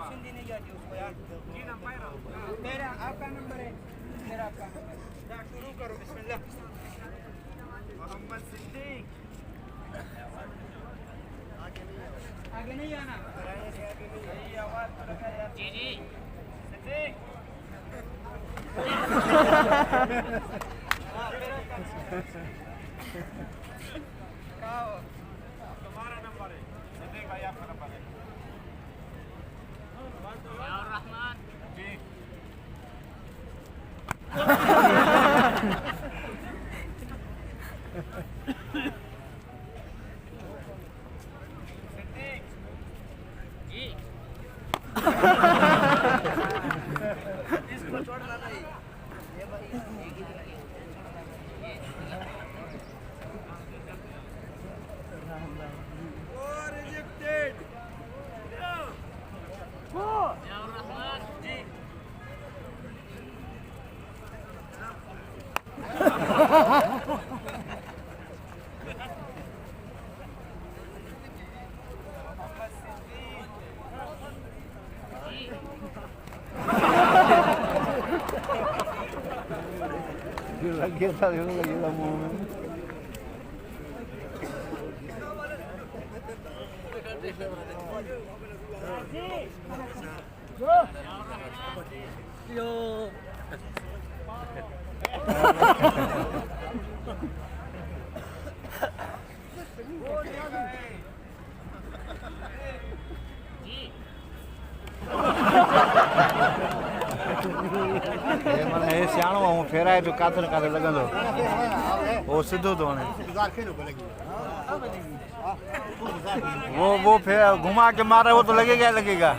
सिंधी नहीं जाती उसको यार। मेरा आपका नंबर है, मेरा आपका नंबर है। शुरू करो, बिस्मिल्लाह। मोहम्मद सिद्दीक आगे नहीं आना। जी जी सिद्दीक। तुम्हारा नंबर है सिद्दीक भाई, आपका नंबर है। रहमान जी इसको छोड़ना नहीं। ये भाई रिजेक्टेड। जी लगे था मुंह में। મને એ સિયાણો હું ફેરાય તો કાતર કાતર લગંदो वो सीधो तो वो फिर घुमा के मारे वो तो लगेगा लगेगा।